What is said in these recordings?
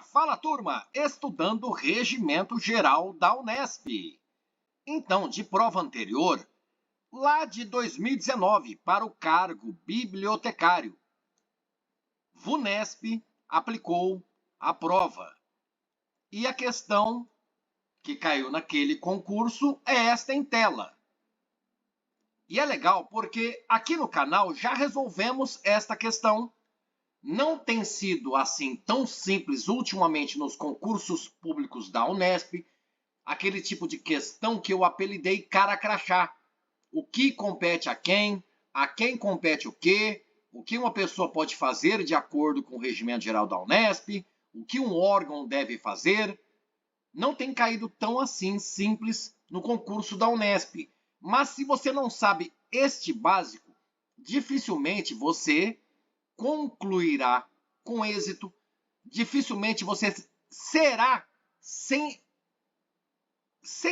Fala turma, estudando o Regimento Geral da Unesp. Então, de prova anterior, lá de 2019, para o cargo bibliotecário, VUNESP aplicou a prova. E a questão que caiu naquele concurso é esta em tela. E é legal porque aqui no canal já resolvemos esta questão. Não tem sido assim tão simples ultimamente nos concursos públicos da Unesp, aquele tipo de questão que eu apelidei cara crachá. O que compete a quem compete o que uma pessoa pode fazer de acordo com o Regimento Geral da Unesp, o que um órgão deve fazer. Não tem caído tão assim simples no concurso da Unesp. Mas se você não sabe este básico, dificilmente você concluirá com êxito, dificilmente você será, sem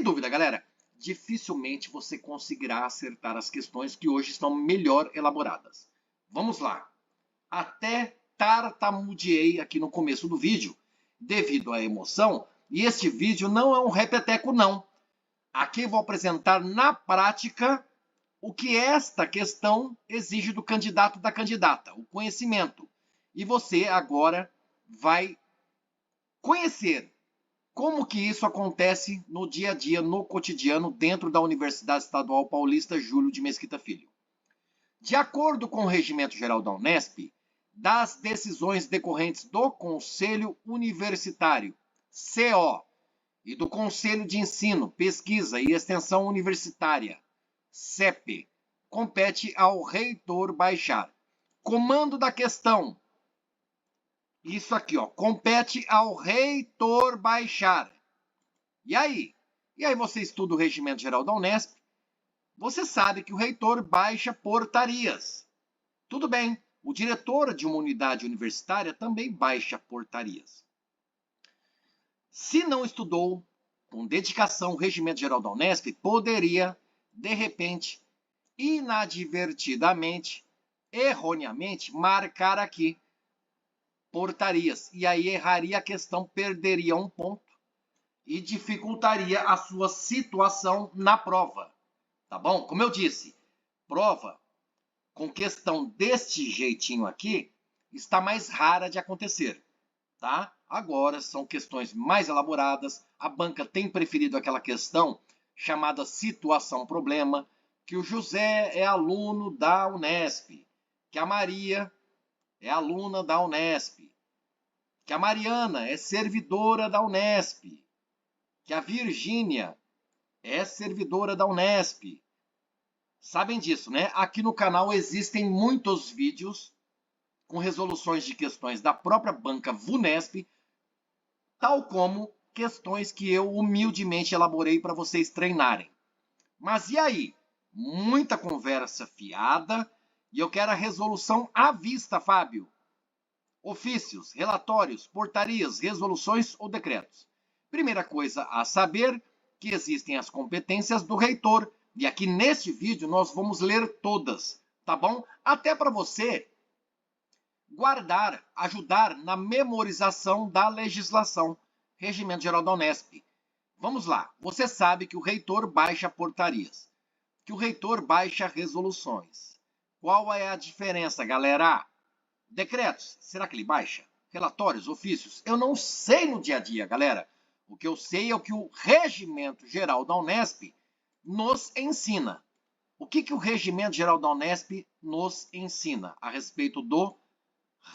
dúvida, galera, dificilmente você conseguirá acertar as questões que hoje estão melhor elaboradas. Vamos lá. Até tartamudeei aqui no começo do vídeo, devido à emoção, e este vídeo não é um repeteco, não. Aqui vou apresentar na prática o que esta questão exige do candidato da candidata, o conhecimento. E você agora vai conhecer como que isso acontece no dia a dia, no cotidiano, dentro da Universidade Estadual Paulista Júlio de Mesquita Filho. De acordo com o Regimento Geral da Unesp, das decisões decorrentes do Conselho Universitário, CO, e do Conselho de Ensino, Pesquisa e Extensão Universitária, CEP, compete ao reitor baixar. Comando da questão. Isso aqui, ó, compete ao reitor baixar. E aí? E aí você estuda o Regimento Geral da Unesp, você sabe que o reitor baixa portarias. Tudo bem, o diretor de uma unidade universitária também baixa portarias. Se não estudou com dedicação o Regimento Geral da Unesp, poderia, de repente, inadvertidamente, erroneamente, marcar aqui portarias. E aí erraria a questão, perderia um ponto e dificultaria a sua situação na prova. Tá bom? Como eu disse, prova com questão deste jeitinho aqui está mais rara de acontecer. Tá? Agora são questões mais elaboradas. A banca tem preferido aquela questão chamada situação-problema, que o José é aluno da Unesp, que a Maria é aluna da Unesp, que a Mariana é servidora da Unesp, que a Virgínia é servidora da Unesp. Sabem disso, né? Aqui no canal existem muitos vídeos com resoluções de questões da própria banca VUNESP, tal como questões que eu humildemente elaborei para vocês treinarem. Mas e aí? Muita conversa fiada e eu quero a resolução à vista, Fábio. Ofícios, relatórios, portarias, resoluções ou decretos. Primeira coisa a saber que existem as competências do reitor e aqui neste vídeo nós vamos ler todas, tá bom? Até para você guardar, ajudar na memorização da legislação, Regimento Geral da Unesp. Vamos lá, você sabe que o reitor baixa portarias, que o reitor baixa resoluções. Qual é a diferença, galera? Decretos, será que ele baixa? Relatórios, ofícios? Eu não sei no dia a dia, galera. O que eu sei é o que o Regimento Geral da Unesp nos ensina. O que o Regimento Geral da Unesp nos ensina a respeito do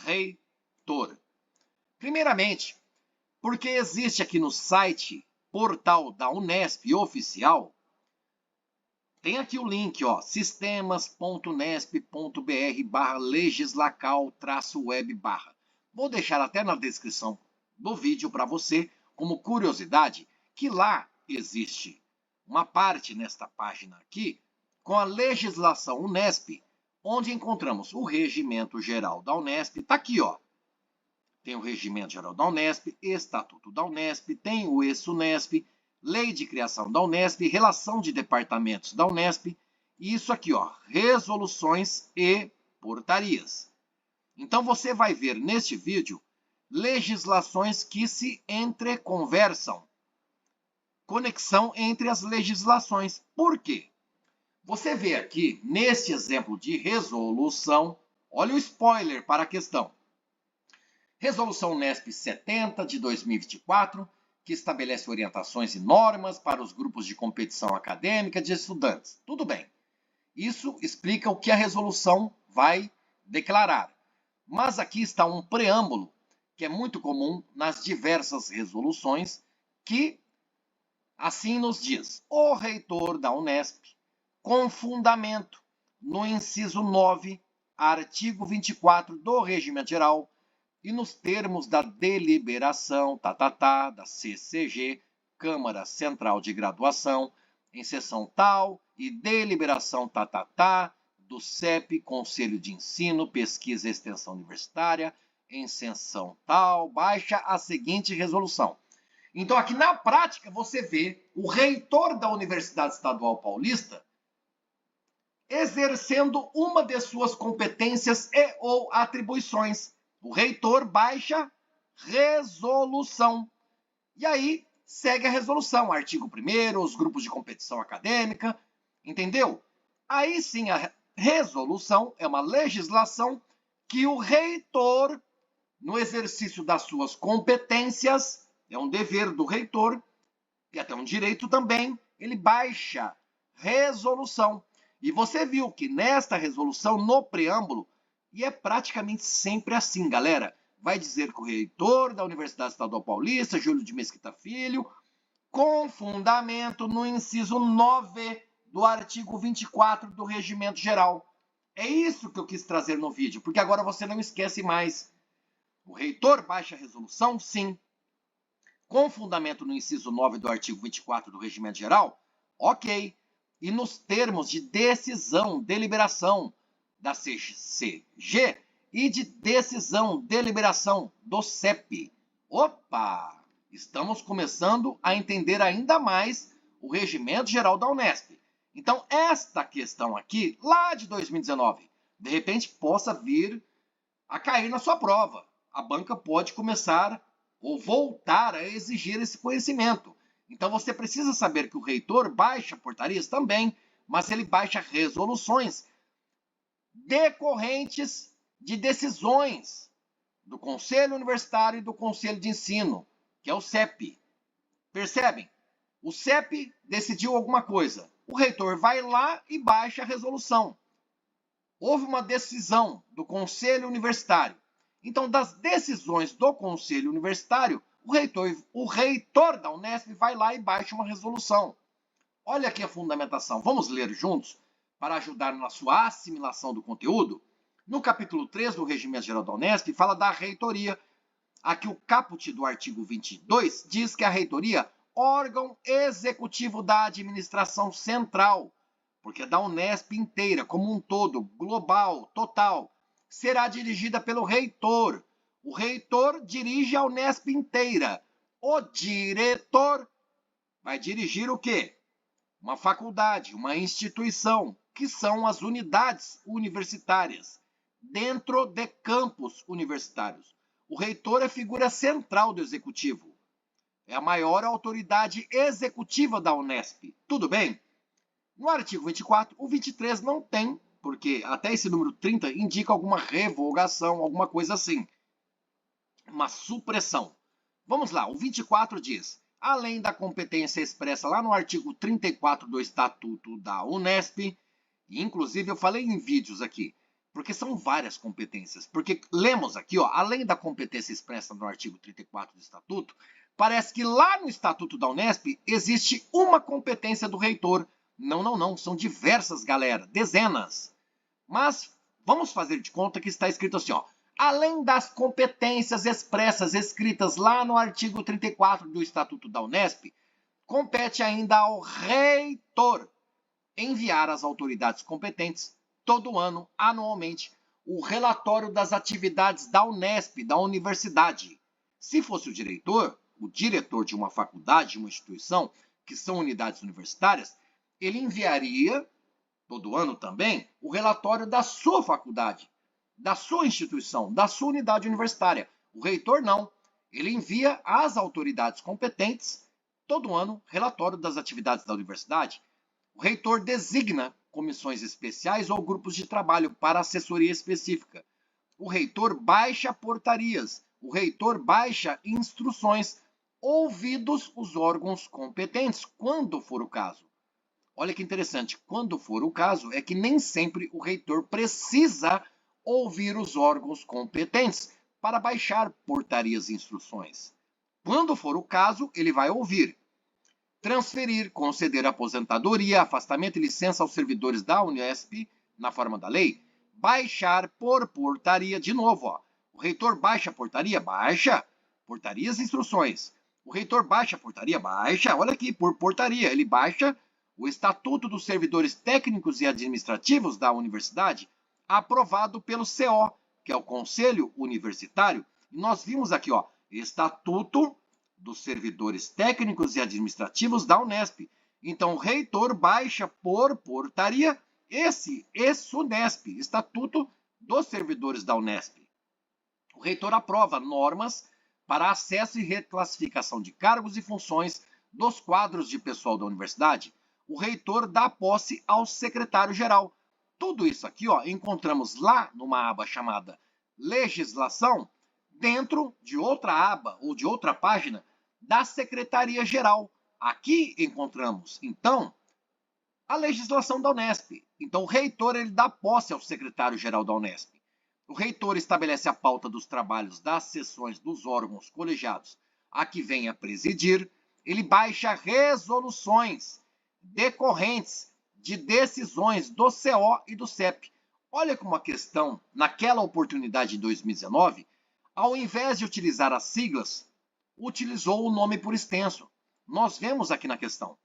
reitor? Primeiramente, porque existe aqui no site, portal da Unesp oficial, tem aqui o link, ó, sistemas.unesp.br/legislacal-web/. Vou deixar até na descrição do vídeo para você, como curiosidade, que lá existe uma parte nesta página aqui com a legislação Unesp, onde encontramos o Regimento Geral da Unesp. Está aqui, ó. Tem o Regimento Geral da Unesp, Estatuto da Unesp, tem o ex-Unesp, Lei de Criação da Unesp, Relação de Departamentos da Unesp, e isso aqui, ó, resoluções e portarias. Então você vai ver neste vídeo legislações que se entreconversam. Conexão entre as legislações. Por quê? Você vê aqui, neste exemplo de resolução, olha o spoiler para a questão. Resolução Unesp 70 de 2024, que estabelece orientações e normas para os grupos de competição acadêmica de estudantes. Tudo bem. Isso explica o que a resolução vai declarar. Mas aqui está um preâmbulo, que é muito comum nas diversas resoluções, que assim nos diz: o reitor da Unesp, com fundamento no inciso 9, artigo 24 do Regimento Geral, e nos termos da deliberação da CCG, Câmara Central de Graduação, em sessão tal, e deliberação do CEP, Conselho de Ensino, Pesquisa e Extensão Universitária, em sessão tal, baixa a seguinte resolução. Então, aqui na prática, você vê o reitor da Universidade Estadual Paulista exercendo uma de suas competências e ou atribuições. O reitor baixa resolução. E aí, segue a resolução, artigo 1º, os grupos de competição acadêmica, entendeu? Aí sim, a resolução é uma legislação que o reitor, no exercício das suas competências, é um dever do reitor, e até um direito também, ele baixa resolução. E você viu que nesta resolução, no preâmbulo, e é praticamente sempre assim, galera, vai dizer que o reitor da Universidade Estadual Paulista, Júlio de Mesquita Filho, com fundamento no inciso 9 do artigo 24 do Regimento Geral. É isso que eu quis trazer no vídeo, porque agora você não esquece mais. O reitor baixa a resolução, sim. Com fundamento no inciso 9 do artigo 24 do Regimento Geral, ok. E nos termos de decisão, deliberação da CCG e de decisão, deliberação do CEP. Opa! Estamos começando a entender ainda mais o Regimento Geral da Unesp. Então, esta questão aqui, lá de 2019, de repente possa vir a cair na sua prova. A banca pode começar ou voltar a exigir esse conhecimento. Então, você precisa saber que o reitor baixa portarias também, mas ele baixa resoluções decorrentes de decisões do Conselho Universitário e do Conselho de Ensino, que é o CEP. Percebem? O CEP decidiu alguma coisa. O reitor vai lá e baixa a resolução. Houve uma decisão do Conselho Universitário. Então, das decisões do Conselho Universitário, o reitor da Unesp vai lá e baixa uma resolução. Olha aqui a fundamentação. Vamos ler juntos para ajudar na sua assimilação do conteúdo? No capítulo 3 do Regimento Geral da Unesp, fala da reitoria. Aqui o caput do artigo 22 diz que a reitoria, órgão executivo da administração central, porque da Unesp inteira, como um todo, global, total, será dirigida pelo reitor. O reitor dirige a Unesp inteira. O diretor vai dirigir o quê? Uma faculdade, uma instituição, que são as unidades universitárias, dentro de campos universitários. O reitor é figura central do executivo. É a maior autoridade executiva da Unesp. Tudo bem? No artigo 24, o 23 não tem, porque até esse número 30 indica alguma revogação, alguma coisa assim. Uma supressão. Vamos lá, o 24 diz: além da competência expressa lá no artigo 34 do Estatuto da Unesp, e inclusive eu falei em vídeos aqui, porque são várias competências. Porque lemos aqui, ó, além da competência expressa no artigo 34 do Estatuto, parece que lá no Estatuto da Unesp existe uma competência do reitor. Não, são diversas, galera, dezenas. Mas vamos fazer de conta que está escrito assim, ó: além das competências expressas escritas lá no artigo 34 do Estatuto da Unesp, compete ainda ao reitor enviar às autoridades competentes, todo ano, anualmente, o relatório das atividades da Unesp, da universidade. Se fosse o diretor de uma faculdade, de uma instituição, que são unidades universitárias, ele enviaria, todo ano também, o relatório da sua faculdade. da sua instituição, da sua unidade universitária. O reitor não. Ele envia às autoridades competentes, todo ano, relatório das atividades da universidade. O reitor designa comissões especiais ou grupos de trabalho para assessoria específica. O reitor baixa portarias. O reitor baixa instruções, ouvidos os órgãos competentes, quando for o caso. Olha que interessante, quando for o caso, é que nem sempre o reitor precisa ouvir os órgãos competentes para baixar portarias e instruções. Quando for o caso, ele vai ouvir. Transferir, conceder aposentadoria, afastamento e licença aos servidores da Unesp, na forma da lei. Baixar por portaria, de novo, ó. O reitor baixa a portaria? Baixa. Portarias e instruções. O reitor baixa a portaria? Baixa. Olha aqui, por portaria. Ele baixa o Estatuto dos Servidores Técnicos e Administrativos da Universidade, aprovado pelo CO, que é o Conselho Universitário. E nós vimos aqui, ó, Estatuto dos Servidores Técnicos e Administrativos da Unesp. Então, o reitor baixa por portaria esse Unesp, Estatuto dos Servidores da Unesp. O reitor aprova normas para acesso e reclassificação de cargos e funções dos quadros de pessoal da universidade. O reitor dá posse ao secretário-geral. Tudo isso aqui, ó, encontramos lá numa aba chamada Legislação, dentro de outra aba ou de outra página da Secretaria-Geral. Aqui encontramos, então, a legislação da Unesp. Então, o reitor ele dá posse ao secretário-geral da Unesp. O reitor estabelece a pauta dos trabalhos das sessões dos órgãos colegiados a que vem a presidir. Ele baixa resoluções decorrentes de decisões do CO e do CEP. Olha como a questão, naquela oportunidade de 2019, ao invés de utilizar as siglas, utilizou o nome por extenso. Nós vemos aqui na questão,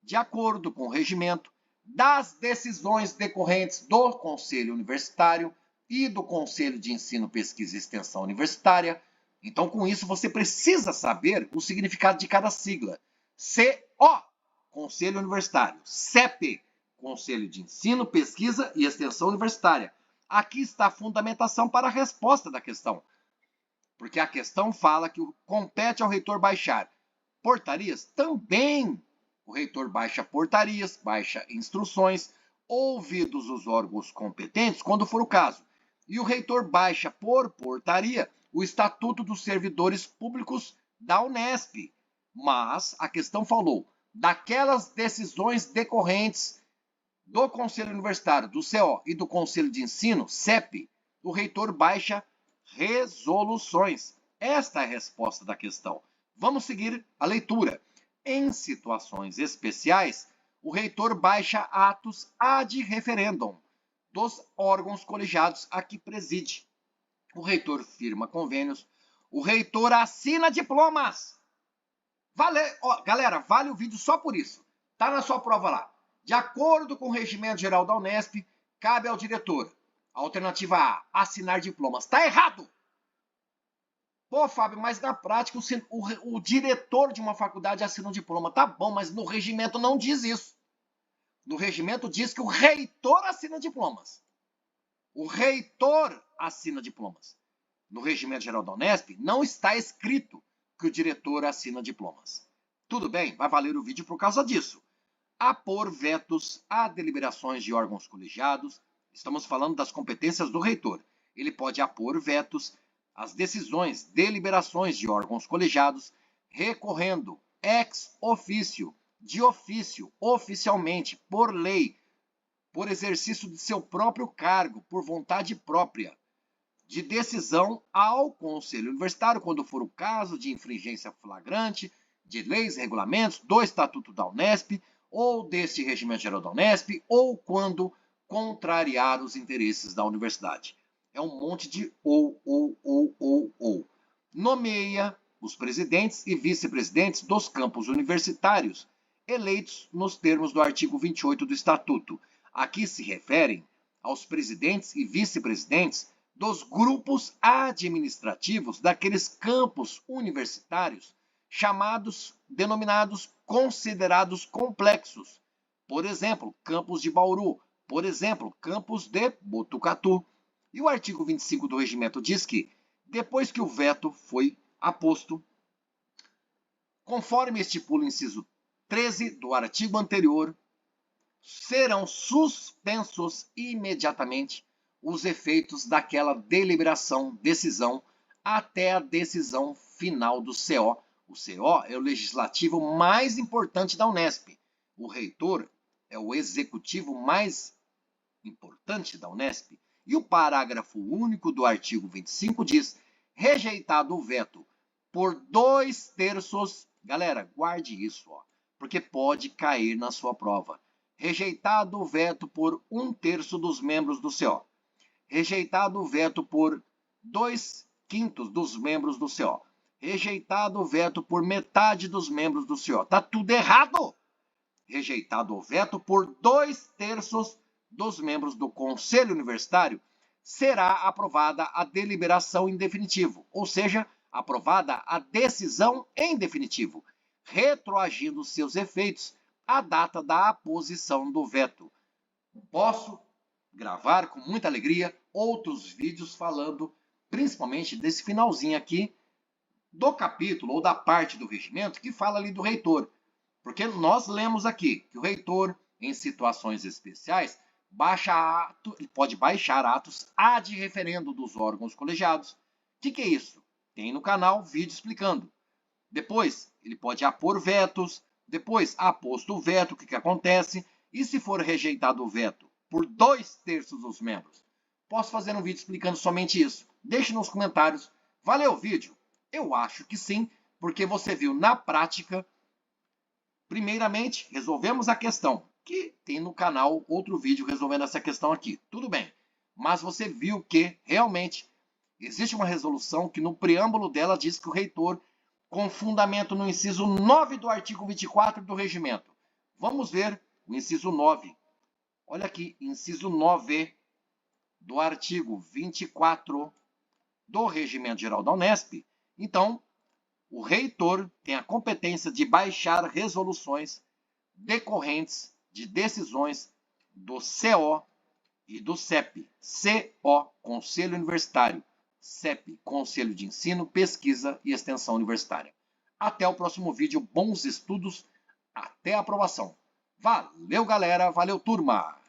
de acordo com o regimento, das decisões decorrentes do Conselho Universitário e do Conselho de Ensino, Pesquisa e Extensão Universitária. Então, com isso, você precisa saber o significado de cada sigla. CO, Conselho Universitário. CEP, Conselho de Ensino, Pesquisa e Extensão Universitária. Aqui está a fundamentação para a resposta da questão. Porque a questão fala que compete ao reitor baixar portarias. Também o reitor baixa portarias, baixa instruções, ouvidos os órgãos competentes, quando for o caso. E o reitor baixa por portaria o Estatuto dos Servidores Públicos da Unesp. Mas a questão falou daquelas decisões decorrentes do Conselho Universitário, do CO e do Conselho de Ensino, CEP, o reitor baixa resoluções. Esta é a resposta da questão. Vamos seguir a leitura. Em situações especiais, o reitor baixa atos ad referendum dos órgãos colegiados a que preside. O reitor firma convênios. O reitor assina diplomas. Galera, vale o vídeo só por isso. Tá na sua prova lá. De acordo com o Regimento Geral da Unesp, cabe ao diretor. Alternativa A, assinar diplomas. Tá errado! Pô, Fábio, mas na prática o diretor de uma faculdade assina um diploma. Tá bom, mas no regimento não diz isso. No regimento diz que o reitor assina diplomas. O reitor assina diplomas. No Regimento Geral da Unesp não está escrito que o diretor assina diplomas. Tudo bem, vai valer o vídeo por causa disso. Apor vetos a deliberações de órgãos colegiados. Estamos falando das competências do reitor. Ele pode apor vetos às decisões, deliberações de órgãos colegiados, recorrendo ex officio, de ofício, oficialmente, por lei, por exercício de seu próprio cargo, por vontade própria, de decisão ao Conselho Universitário, quando for o caso de infringência flagrante de leis, regulamentos, do Estatuto da Unesp, ou deste Regimento Geral da Unesp, ou quando contrariar os interesses da universidade. É um monte de ou. Nomeia os presidentes e vice-presidentes dos campos universitários, eleitos nos termos do artigo 28 do Estatuto. Aqui se referem aos presidentes e vice-presidentes dos grupos administrativos daqueles campos universitários denominados considerados complexos. Por exemplo, campus de Bauru, por exemplo, campus de Botucatu. E o artigo 25 do regimento diz que, depois que o veto foi aposto, conforme estipula o inciso 13 do artigo anterior, serão suspensos imediatamente os efeitos daquela deliberação, decisão, até a decisão final do CO. O CO é o legislativo mais importante da Unesp. O reitor é o executivo mais importante da Unesp. E o parágrafo único do artigo 25 diz: rejeitado o veto por 2/3, galera, guarde isso, porque pode cair na sua prova. Rejeitado o veto por 1/3 dos membros do CO. Rejeitado o veto por 2/5 dos membros do CO. Rejeitado o veto por metade dos membros do CO. Tá tudo errado! Rejeitado o veto por 2/3 dos membros do Conselho Universitário, será aprovada a deliberação em definitivo, ou seja, aprovada a decisão em definitivo, retroagindo seus efeitos à data da aposição do veto. Posso gravar com muita alegria outros vídeos falando principalmente desse finalzinho aqui do capítulo ou da parte do regimento que fala ali do reitor. Porque nós lemos aqui que o reitor, em situações especiais, pode baixar atos ad referendo dos órgãos colegiados. O que é isso? Tem no canal vídeo explicando. Depois, ele pode apor vetos. Depois, aposto o veto, o que acontece? E se for rejeitado o veto por 2/3 dos membros? Posso fazer um vídeo explicando somente isso? Deixe nos comentários. Valeu o vídeo? Eu acho que sim, porque você viu na prática. Primeiramente, resolvemos a questão, que tem no canal outro vídeo resolvendo essa questão aqui. Tudo bem, mas você viu que realmente existe uma resolução que no preâmbulo dela diz que o reitor, com fundamento no inciso 9 do artigo 24 do regimento. Vamos ver o inciso 9. Olha aqui, inciso 9 do artigo 24 do Regimento Geral da Unesp. Então, o reitor tem a competência de baixar resoluções decorrentes de decisões do CO e do CEP. CO, Conselho Universitário. CEP, Conselho de Ensino, Pesquisa e Extensão Universitária. Até o próximo vídeo. Bons estudos. Até a aprovação. Valeu, galera. Valeu, turma.